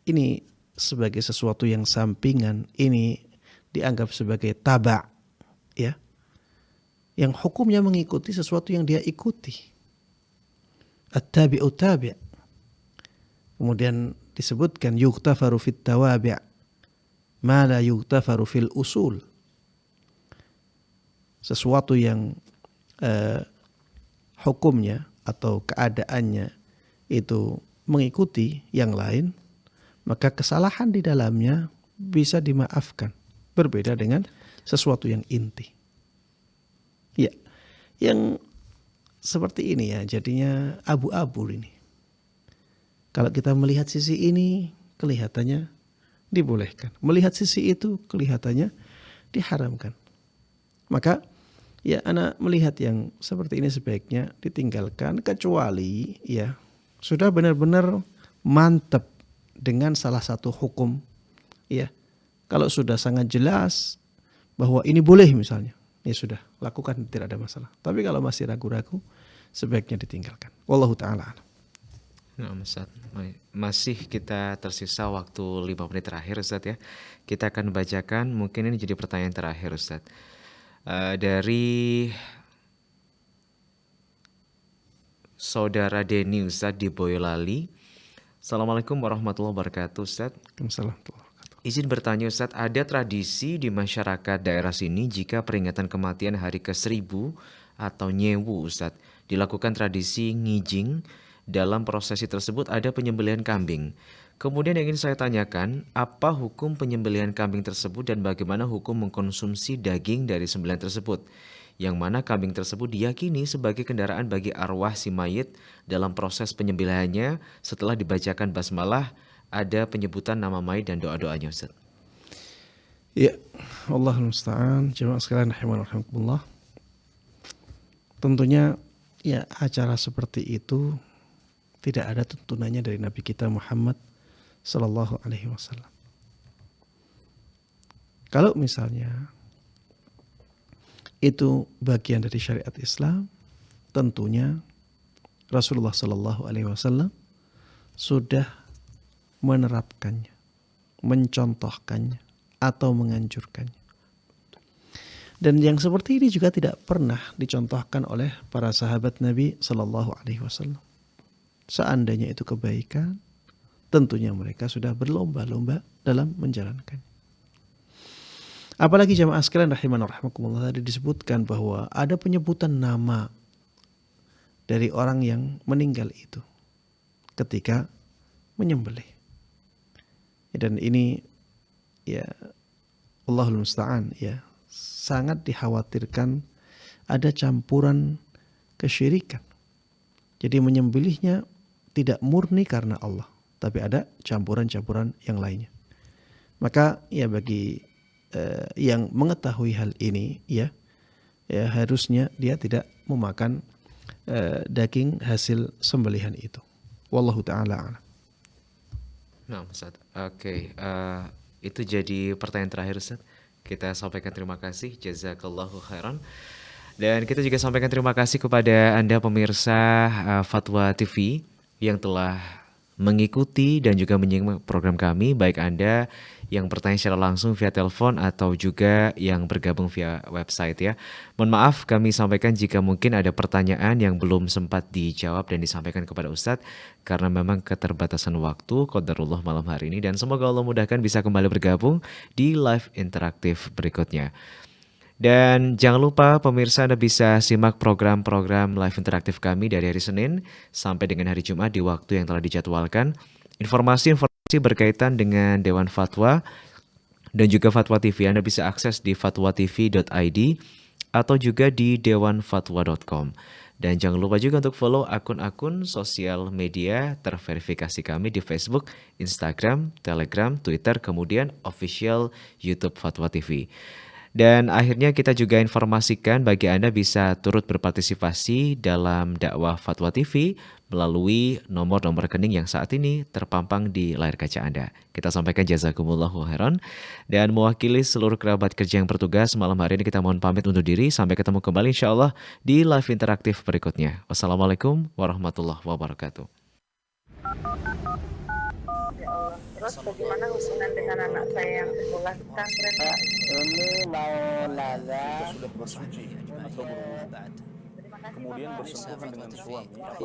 Ini sebagai sesuatu yang sampingan. Ini dianggap sebagai taba', yang hukumnya mengikuti sesuatu yang dia ikuti. At-tabi'u tabi'. Kemudian disebutkan yughtafaru fit tawabi' ma la yughtafaru fil usul. Sesuatu yang hukumnya atau keadaannya itu mengikuti yang lain, maka kesalahan di dalamnya bisa dimaafkan. Berbeda dengan sesuatu yang inti. Ya, yang seperti ini ya, jadinya abu-abu ini. Kalau kita melihat sisi ini, kelihatannya dibolehkan. Melihat sisi itu, kelihatannya diharamkan. Maka ya, anak melihat yang seperti ini sebaiknya ditinggalkan, kecuali ya sudah benar-benar mantap dengan salah satu hukum. Ya, kalau sudah sangat jelas bahwa ini boleh misalnya, ya sudah lakukan, tidak ada masalah. Tapi kalau masih ragu-ragu, sebaiknya ditinggalkan. Wallahu ta'ala a'lam. Nah, Ustaz, masih kita tersisa waktu 5 menit terakhir, Ustaz ya. Kita akan bacakan, mungkin ini jadi pertanyaan terakhir, Ustaz. Dari Saudara Denny, Ustaz di Boyolali. Assalamualaikum warahmatullahi wabarakatuh, Ustaz. Waalaikumsalam. Izin bertanya, Ustaz, ada tradisi di masyarakat daerah sini jika peringatan kematian hari ke-1000 atau Nyewu, Ustaz, dilakukan tradisi ngijing. Dalam prosesi tersebut ada penyembelihan kambing. Kemudian yang ingin saya tanyakan, apa hukum penyembelihan kambing tersebut dan bagaimana hukum mengkonsumsi daging dari sembelihan tersebut? Yang mana kambing tersebut diyakini sebagai kendaraan bagi arwah si mayit dalam proses penyembelihannya setelah dibacakan basmalah, ada penyebutan nama mayit dan doa-doanya, Ustaz. Ya, Allahul musta'an. Jemaah sekalian rahimakumullah. Tentunya ya acara seperti itu tidak ada tuntunannya dari Nabi kita Muhammad Sallallahu Alaihi Wasallam. Kalau misalnya itu bagian dari syariat Islam, tentunya Rasulullah Sallallahu Alaihi Wasallam sudah menerapkannya, mencontohkannya, atau menganjurkannya. Dan yang seperti ini juga tidak pernah dicontohkan oleh para sahabat Nabi Sallallahu Alaihi Wasallam. Seandainya itu kebaikan, tentunya mereka sudah berlomba-lomba dalam menjalankannya. Apalagi jamaah sekalian rahimana rahimakumullah, tadi disebutkan bahwa ada penyebutan nama dari orang yang meninggal itu ketika menyembelih. Dan ini ya Allahul musta'an ya, sangat dikhawatirkan ada campuran kesyirikan. Jadi menyembelihnya tidak murni karena Allah, tapi ada campuran-campuran yang lainnya. Maka ya bagi yang mengetahui hal ini ya harusnya dia tidak memakan daging hasil sembelihan itu. Wallahu ta'ala a'lam. Nah, Ustaz. Oke, itu jadi pertanyaan terakhir, Ustaz. Kita sampaikan terima kasih, jazakallahu khairan. Dan kita juga sampaikan terima kasih kepada Anda pemirsa Fatwa TV yang telah mengikuti dan juga menyimak program kami, baik Anda yang bertanya secara langsung via telepon atau juga yang bergabung via website ya. Mohon maaf kami sampaikan jika mungkin ada pertanyaan yang belum sempat dijawab dan disampaikan kepada Ustadz karena memang keterbatasan waktu qadarullah malam hari ini, dan semoga Allah mudahkan bisa kembali bergabung di live interaktif berikutnya. Dan jangan lupa pemirsa, Anda bisa simak program-program live interaktif kami dari hari Senin sampai dengan hari Jumat di waktu yang telah dijadwalkan. Informasi berkaitan dengan Dewan Fatwa dan juga Fatwa TV Anda bisa akses di fatwatv.id atau juga di dewanfatwa.com. Dan jangan lupa juga untuk follow akun-akun sosial media terverifikasi kami di Facebook, Instagram, Telegram, Twitter, kemudian official YouTube Fatwa TV. Dan akhirnya kita juga informasikan bagi Anda bisa turut berpartisipasi dalam dakwah Fatwa TV melalui nomor-nomor rekening yang saat ini terpampang di layar kaca Anda. Kita sampaikan jazakumullahu khairan, dan mewakili seluruh kerabat kerja yang bertugas malam hari ini kita mohon pamit undur diri. Sampai ketemu kembali insyaallah di live interaktif berikutnya. Wassalamualaikum warahmatullahi wabarakatuh. Terus bagaimana hubungan dengan anak saya yang sekolah di pesantren? Pak, ini mau nanya. Jika sudah bersuci atau berwudu, Terima kasih kemudian Bapak. bersentuhan dengan suami atau